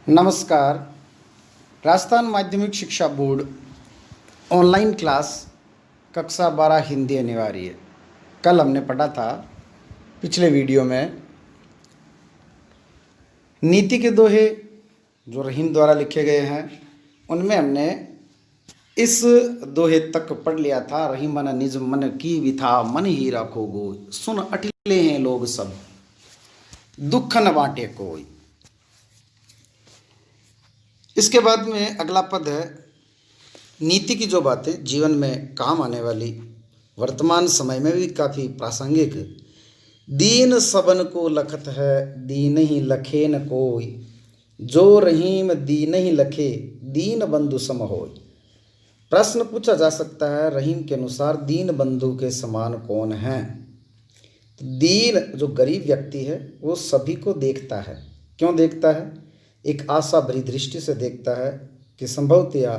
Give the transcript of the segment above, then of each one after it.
नमस्कार। राजस्थान माध्यमिक शिक्षा बोर्ड ऑनलाइन क्लास कक्षा 12 हिंदी अनिवार्य। कल हमने पढ़ा था पिछले वीडियो में नीति के दोहे जो रहीम द्वारा लिखे गए हैं, उनमें हमने इस दोहे तक पढ़ लिया था। रहीम मन निज मन की विथा मन ही राखो गोय, सुन अटिले हैं लोग सब, दुख न बांटे कोई। इसके बाद में अगला पद है नीति की जो बातें जीवन में काम आने वाली, वर्तमान समय में भी काफ़ी प्रासंगिक। दीन सबन को लखत है, दीन ही लखे न कोई, जो रहीम दीन ही लखे, दीन बंधु सम होय। प्रश्न पूछा जा सकता है रहीम के अनुसार दीन बंधु के समान कौन है। दीन जो गरीब व्यक्ति है वो सभी को देखता है। क्यों देखता है? एक आशा भरी दृष्टि से देखता है कि संभवतया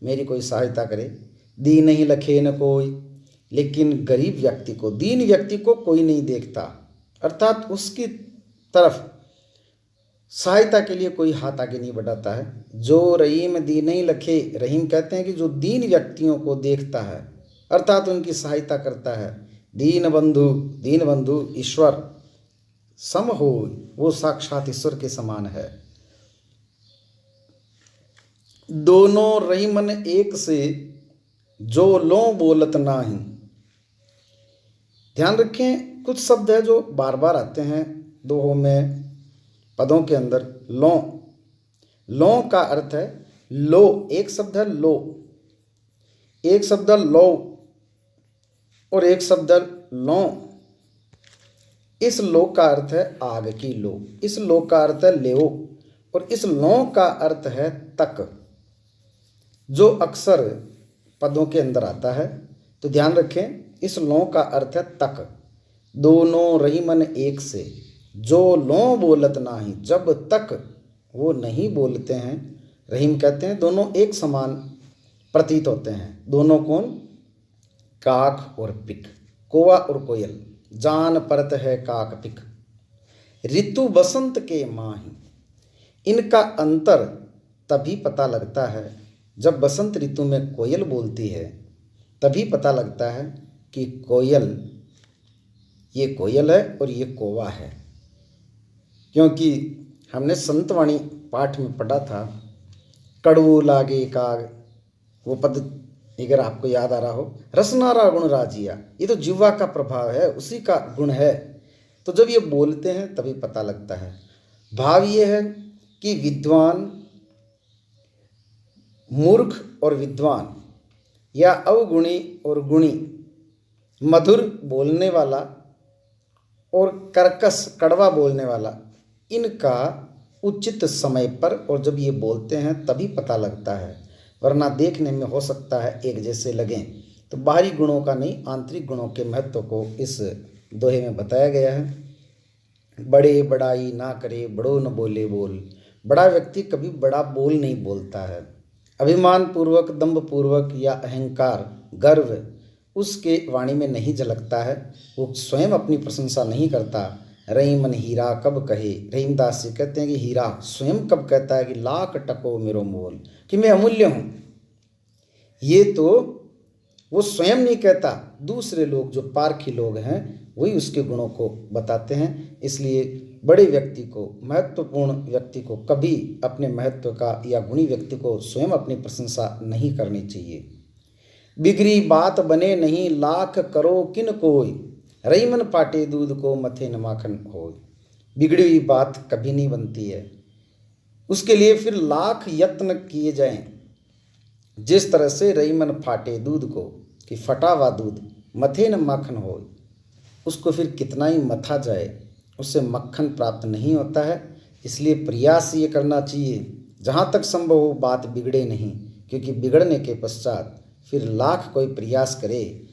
मेरी कोई सहायता करे। दीन नहीं लखे न कोई, लेकिन गरीब व्यक्ति को, दीन व्यक्ति को कोई नहीं देखता, अर्थात उसकी तरफ सहायता के लिए कोई हाथ आगे नहीं बढ़ाता है। जो रहीम दीन नहीं लखे, रहीम कहते हैं कि जो दीन व्यक्तियों को देखता है अर्थात उनकी सहायता करता है। दीन बंधु ईश्वर सम हो, वो साक्षात ईश्वर के समान है। दोनों रहीमन एक से, जो लो बोलत नाही। ध्यान रखें, कुछ शब्द है जो बार बार आते हैं दोहों में, पदों के अंदर। लो का अर्थ है लो, एक शब्द है लो, एक शब्द है लो और एक शब्द है लो। इस लो का अर्थ है आग की लो, इस लो का अर्थ है लेओ, और इस लो का अर्थ है तक, जो अक्सर पदों के अंदर आता है। तो ध्यान रखें, इस लो का अर्थ है तक। दोनों रहीमन एक से, जो लो बोलत नाही, जब तक वो नहीं बोलते हैं। रहीम कहते हैं दोनों एक समान प्रतीत होते हैं। दोनों कौन? काक और पिक, कौवा और कोयल। जान परत है काक पिक, ऋतु बसंत के माही। इनका अंतर तभी पता लगता है जब बसंत ऋतु में कोयल बोलती है, तभी पता लगता है कि कोयल, ये कोयल है और ये कौवा है। क्योंकि हमने संतवाणी पाठ में पढ़ा था, कड़ू लागे काग, वो पद अगर आपको याद आ रहा हो, रसनारा गुण राजिया, ये तो जिह्वा का प्रभाव है, उसी का गुण है। तो जब ये बोलते हैं तभी पता लगता है। भाव ये है कि विद्वान, मूर्ख और विद्वान, या अवगुणी और गुणी, मधुर बोलने वाला और कर्कश कड़वा बोलने वाला, इनका उचित समय पर और जब ये बोलते हैं तभी पता लगता है, वरना देखने में हो सकता है एक जैसे लगें। तो बाहरी गुणों का नहीं, आंतरिक गुणों के महत्व को इस दोहे में बताया गया है। बड़े बड़ाई ना करे, बड़ो न बोले बोल। बड़ा व्यक्ति कभी बड़ा बोल नहीं बोलता है। अभिमान पूर्वक, दंभ पूर्वक या अहंकार, गर्व उसके वाणी में नहीं झलकता है। वो स्वयं अपनी प्रशंसा नहीं करता। रहीमन हीरा कब कहे, रहीमदास जी कहते हैं कि हीरा स्वयं कब कहता है कि लाख टको मेरो मोल, कि मैं अमूल्य हूँ। ये तो वो स्वयं नहीं कहता, दूसरे लोग जो पारखी लोग हैं वही उसके गुणों को बताते हैं। इसलिए बड़े व्यक्ति को, महत्वपूर्ण व्यक्ति को कभी अपने महत्व का, या गुणी व्यक्ति को स्वयं अपनी प्रशंसा नहीं करनी चाहिए। बिगड़ी बात बने नहीं, लाख करो किन कोई, रहीमन पाटे दूध को मथे न माखन होय। बिगड़ी हुई बात कभी नहीं बनती है, उसके लिए फिर लाख यत्न किए जाएं। जिस तरह से रहीमन फाटे दूध को, कि फटा हुआ दूध मथे न माखन होय, उसको फिर कितना ही मथा जाए उससे मक्खन प्राप्त नहीं होता है। इसलिए प्रयास ये करना चाहिए जहाँ तक संभव हो बात बिगड़े नहीं, क्योंकि बिगड़ने के पश्चात फिर लाख कोई प्रयास करे,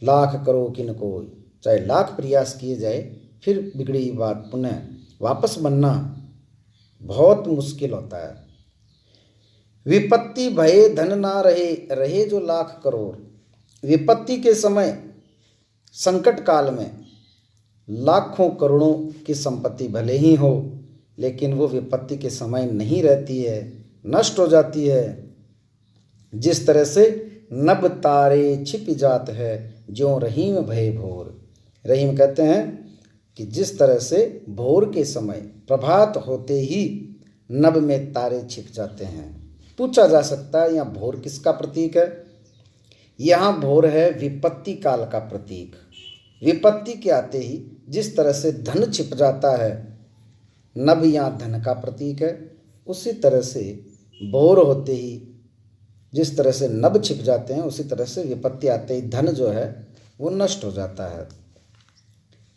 लाख करो किन कोई, चाहे लाख प्रयास किए जाए, फिर बिगड़ी बात पुनः वापस बनना बहुत मुश्किल होता है। विपत्ति भये धन ना रहे, रहे जो लाख करोड़। विपत्ति के समय, संकट काल में लाखों करोड़ों की संपत्ति भले ही हो, लेकिन वो विपत्ति के समय नहीं रहती है, नष्ट हो जाती है। जिस तरह से नभ तारे छिप जात है, ज्यों रहीम भय भोर। रहीम कहते हैं कि जिस तरह से भोर के समय प्रभात होते ही नभ में तारे छिप जाते हैं। पूछा जा सकता है यहाँ भोर किसका प्रतीक है? यहाँ भोर है विपत्ति काल का प्रतीक। विपत्ति के आते ही जिस तरह से धन छिप जाता है, नभ यहाँ धन का प्रतीक है, उसी तरह से भोर होते ही जिस तरह से नभ छिप जाते हैं, उसी तरह से विपत्ति आते ही धन जो है वो नष्ट हो जाता है।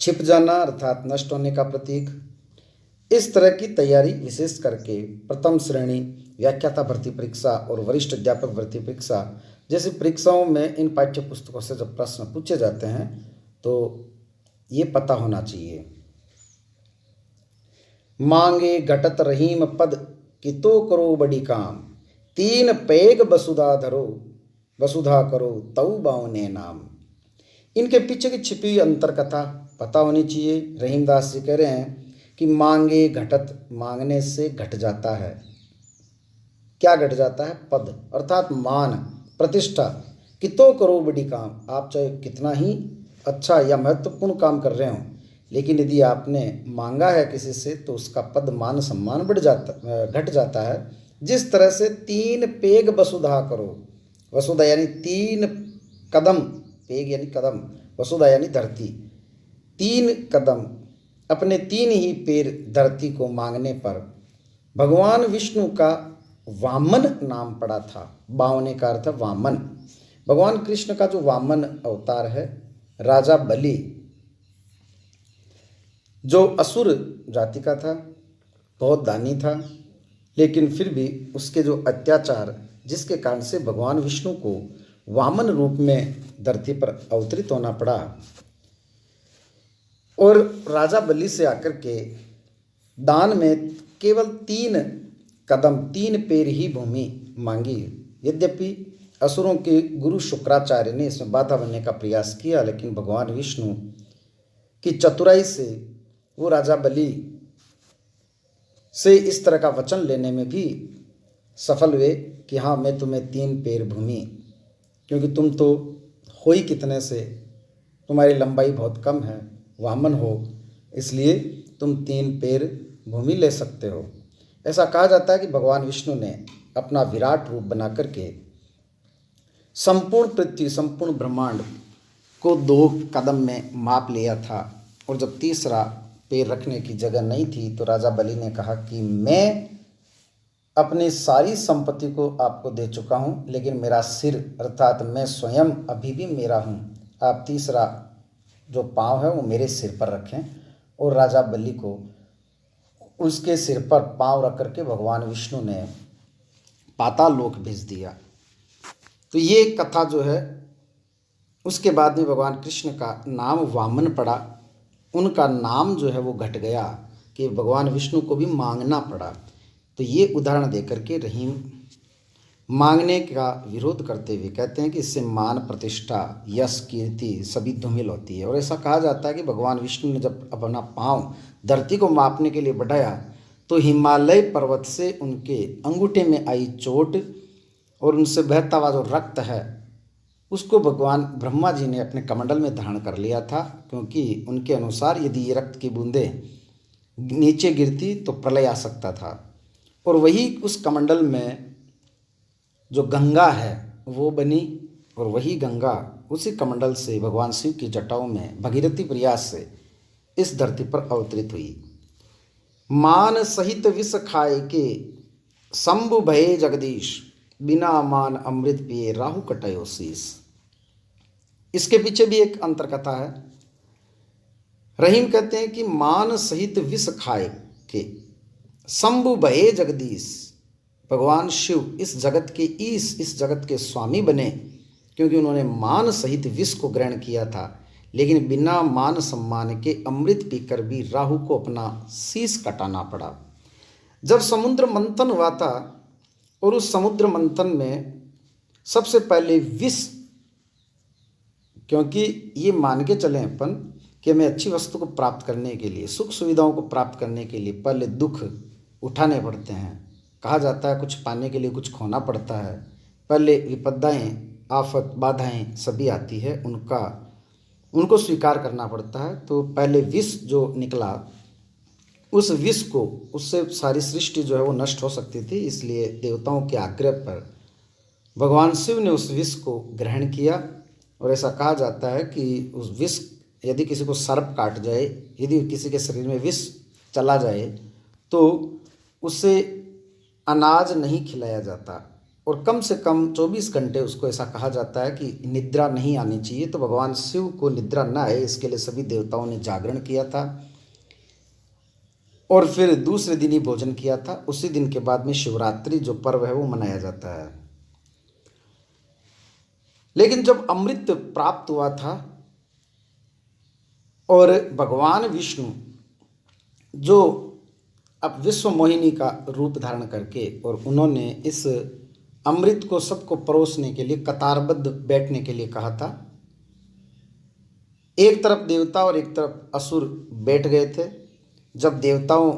छिप जाना अर्थात नष्ट होने का प्रतीक। इस तरह की तैयारी विशेष करके प्रथम श्रेणी व्याख्याता भर्ती परीक्षा और वरिष्ठ अध्यापक भर्ती परीक्षा जैसी परीक्षाओं में इन पाठ्य पुस्तकों से जब प्रश्न पूछे जाते हैं तो ये पता होना चाहिए। मांगे घटत रहीम पद कि तो करो बड़ी काम, तीन पेग वसुधा धरो, वसुधा करो तऊ बावने नाम। इनके पीछे की छिपी अंतर कथा पता होनी चाहिए। रहीमदास जी कह रहे हैं कि मांगे घटत, मांगने से घट जाता है। क्या घट जाता है? पद अर्थात मान, प्रतिष्ठा। कि तो करो बड़ी काम, आप चाहे कितना ही अच्छा या महत्वपूर्ण काम कर रहे हो, लेकिन यदि आपने मांगा है किसी से तो उसका पद मान सम्मान घट जाता है। जिस तरह से तीन पेग वसुधा करो, वसुधा यानी तीन कदम, पेग यानी कदम, वसुधा यानी धरती, तीन कदम अपने तीन ही पैर धरती को मांगने पर भगवान विष्णु का वामन नाम पड़ा था। बावने का अर्थ वामन। भगवान कृष्ण का जो वामन अवतार है, राजा बलि जो असुर जाति का था, बहुत दानी था, लेकिन फिर भी उसके जो अत्याचार जिसके कारण से भगवान विष्णु को वामन रूप में धरती पर अवतरित होना पड़ा और राजा बलि से आकर के दान में केवल तीन कदम, तीन पैर ही भूमि मांगी। यद्यपि असुरों के गुरु शुक्राचार्य ने इसमें बाधा बनने का प्रयास किया, लेकिन भगवान विष्णु की चतुराई से वो राजा बलि से इस तरह का वचन लेने में भी सफल हुए कि हाँ, मैं तुम्हें तीन पैर भूमि, क्योंकि तुम तो हो ही कितने से, तुम्हारी लंबाई बहुत कम है, वामन हो, इसलिए तुम तीन पैर भूमि ले सकते हो। ऐसा कहा जाता है कि भगवान विष्णु ने अपना विराट रूप बना करके संपूर्ण पृथ्वी, संपूर्ण ब्रह्मांड को दो कदम में माप लिया था, और जब तीसरा पैर रखने की जगह नहीं थी तो राजा बलि ने कहा कि मैं अपनी सारी संपत्ति को आपको दे चुका हूँ, लेकिन मेरा सिर अर्थात मैं स्वयं अभी भी मेरा हूँ, आप तीसरा जो पाँव है वो मेरे सिर पर रखें। और राजा बलि को उसके सिर पर पाँव रख करके भगवान विष्णु ने पाताल लोक भेज दिया। तो ये कथा जो है, उसके बाद में भगवान कृष्ण का नाम वामन पड़ा, उनका नाम जो है वो घट गया कि भगवान विष्णु को भी मांगना पड़ा। तो ये उदाहरण देकर के रहीम मांगने का विरोध करते हुए कहते हैं कि इससे मान, प्रतिष्ठा, यश, कीर्ति सभी धूमिल होती है। और ऐसा कहा जाता है कि भगवान विष्णु ने जब अपना पाँव धरती को मापने के लिए बढ़ाया तो हिमालय पर्वत से उनके अंगूठे में आई चोट और उनसे बहता हुआ जो रक्त है उसको भगवान ब्रह्मा जी ने अपने कमंडल में धारण कर लिया था, क्योंकि उनके अनुसार यदि ये रक्त की बूंदें नीचे गिरती तो प्रलय आ सकता था। और वही उस कमंडल में जो गंगा है वो बनी, और वही गंगा उसी कमंडल से भगवान शिव की जटाओं में भगीरथी प्रयास से इस धरती पर अवतरित हुई। मान सहित विष खाए के शंभु भये जगदीश, बिना मान अमृत पिए राहु कटयो शीस। इसके पीछे भी एक अंतर कथा है। रहीम कहते हैं कि मान सहित विष खाए के शंभु भये जगदीश, भगवान शिव इस जगत के ईश, इस जगत के स्वामी बने क्योंकि उन्होंने मान सहित विष को ग्रहण किया था, लेकिन बिना मान सम्मान के अमृत पीकर भी राहु को अपना शीश कटाना पड़ा। जब समुद्र मंथन हुआ था और उस समुद्र मंथन में सबसे पहले विष, क्योंकि ये मान के चले अपन कि हमें अच्छी वस्तु को प्राप्त करने के लिए, सुख सुविधाओं को प्राप्त करने के लिए पहले दुख उठाने पड़ते हैं। कहा जाता है कुछ पाने के लिए कुछ खोना पड़ता है। पहले विपदाएं, आफत, बाधाएं सभी आती है, उनको स्वीकार करना पड़ता है। तो पहले विष जो निकला, उस विष को, उससे सारी सृष्टि जो है वो नष्ट हो सकती थी। इसलिए देवताओं के आग्रह पर भगवान शिव ने उस विष को ग्रहण किया। और ऐसा कहा जाता है कि उस विष, यदि किसी को सर्प काट जाए, यदि किसी के शरीर में विष चला जाए, तो उसे अनाज नहीं खिलाया जाता और कम से कम 24 घंटे उसको, ऐसा कहा जाता है कि निद्रा नहीं आनी चाहिए। तो भगवान शिव को निद्रा न आए, इसके लिए सभी देवताओं ने जागरण किया था और फिर दूसरे दिन ही भोजन किया था। उसी दिन के बाद में शिवरात्रि जो पर्व है वो मनाया जाता है। लेकिन जब अमृत प्राप्त हुआ था और भगवान विष्णु जो अब विश्व मोहिनी का रूप धारण करके, और उन्होंने इस अमृत को सबको परोसने के लिए कतारबद्ध बैठने के लिए कहा था। एक तरफ देवता और एक तरफ असुर बैठ गए थे। जब देवताओं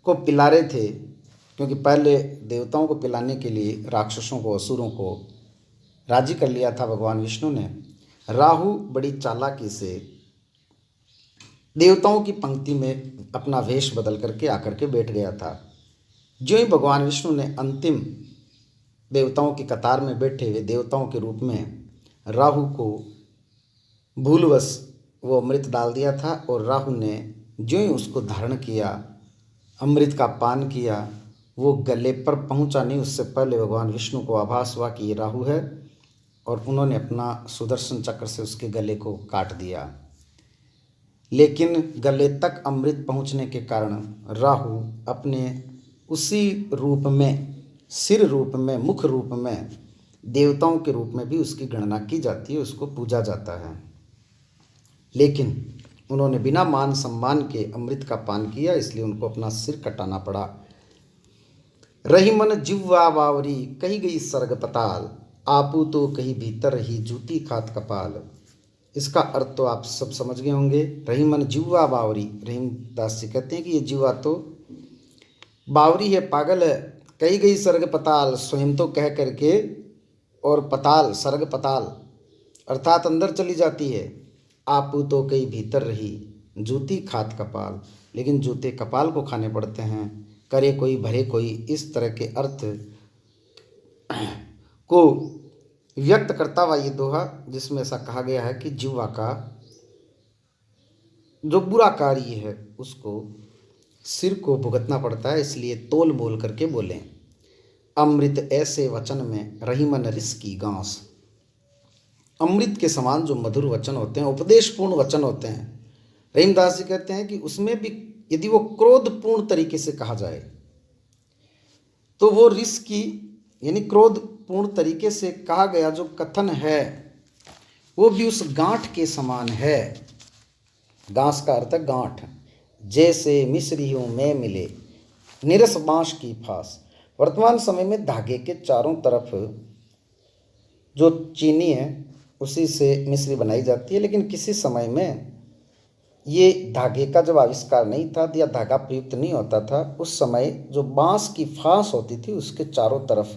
को पिला रहे थे, क्योंकि पहले देवताओं को पिलाने के लिए राक्षसों को, असुरों को राजी कर लिया था भगवान विष्णु ने, राहु बड़ी चालाकी से देवताओं की पंक्ति में अपना वेश बदल करके आकर के बैठ गया था। जो ही भगवान विष्णु ने अंतिम देवताओं की कतार में बैठे हुए देवताओं के रूप में राहु को भूलवश वो अमृत डाल दिया था, और राहु ने जो ही उसको धारण किया, अमृत का पान किया, वो गले पर पहुंचा नहीं, उससे पहले भगवान विष्णु को आभास हुआ कि ये राहु है, और उन्होंने अपना सुदर्शन चक्र से उसके गले को काट दिया। लेकिन गले तक अमृत पहुंचने के कारण राहु अपने उसी रूप में, सिर रूप में, मुख रूप में, देवताओं के रूप में भी उसकी गणना की जाती है, उसको पूजा जाता है। लेकिन उन्होंने बिना मान सम्मान के अमृत का पान किया, इसलिए उनको अपना सिर कटाना पड़ा। रही मन जिह्वा बावरी, कही गई सर्ग पताल, आपू तो कहीं भीतर ही जूती खात कपाल। इसका अर्थ तो आप सब समझ गए होंगे। रही मन जिह्वा बावरी, रहीमदास जी कहते हैं कि ये जिह्वा तो बावरी है, पागल है। कही गई सर्ग पताल, स्वयं तो कह करके, और पताल, सर्ग पताल अर्थात अंदर चली जाती है। आपू तो कहीं भीतर रही, जूती खात कपाल, लेकिन जूते कपाल को खाने पड़ते हैं। करे कोई भरे कोई, इस तरह के अर्थ को व्यक्त करता हुआ ये दोहा, जिसमें ऐसा कहा गया है कि जिह्वा का जो बुरा कार्य है उसको सिर को भुगतना पड़ता है, इसलिए तोल बोल करके बोलें। अमृत ऐसे वचन में रही मन रिस की गांस। अमृत के समान जो मधुर वचन होते हैं, उपदेशपूर्ण वचन होते हैं, रहीमदास जी कहते हैं कि उसमें भी यदि वो क्रोधपूर्ण तरीके से कहा जाए तो वो रिस की, यानी क्रोधपूर्ण तरीके से कहा गया जो कथन है वो भी उस गांठ के समान है। गांस का अर्थ है गांठ। जैसे मिस्री हूँ मैं मिले, निरस बांस की फांस। वर्तमान समय में धागे के चारों तरफ जो चीनी है उसी से मिस्री बनाई जाती है, लेकिन किसी समय में ये धागे का जब आविष्कार नहीं था या धागा प्रयुक्त नहीं होता था, उस समय जो बांस की फांस होती थी उसके चारों तरफ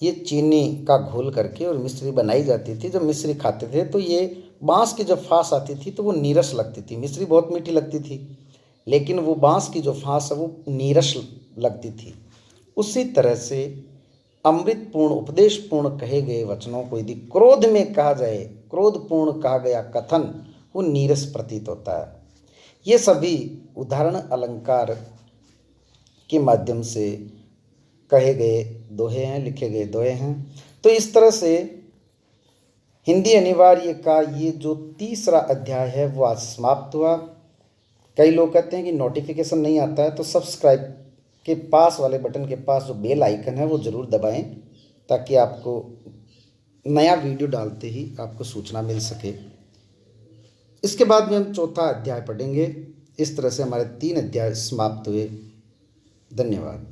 ये चीनी का घोल करके और मिश्री बनाई जाती थी। जब मिश्री खाते थे तो ये बांस की जब फांस आती थी तो वो नीरस लगती थी। मिश्री बहुत मीठी लगती थी, लेकिन वो बांस की जो फांस है वो नीरस लगती थी। उसी तरह से अमृतपूर्ण, उपदेशपूर्ण कहे गए वचनों को यदि क्रोध में कहा जाए, क्रोधपूर्ण कहा गया कथन, वो नीरस प्रतीत होता है। ये सभी उदाहरण अलंकार के माध्यम से कहे गए दोहे हैं, लिखे गए दोहे हैं। तो इस तरह से हिंदी अनिवार्य का ये जो तीसरा अध्याय है वो आज समाप्त हुआ। कई लोग कहते हैं कि नोटिफिकेशन नहीं आता है, तो सब्सक्राइब के पास वाले बटन के पास जो बेल आइकन है वो ज़रूर दबाएं, ताकि आपको नया वीडियो डालते ही आपको सूचना मिल सके। इसके बाद में हम चौथा अध्याय पढ़ेंगे। इस तरह से हमारे 3 अध्याय समाप्त हुए। धन्यवाद।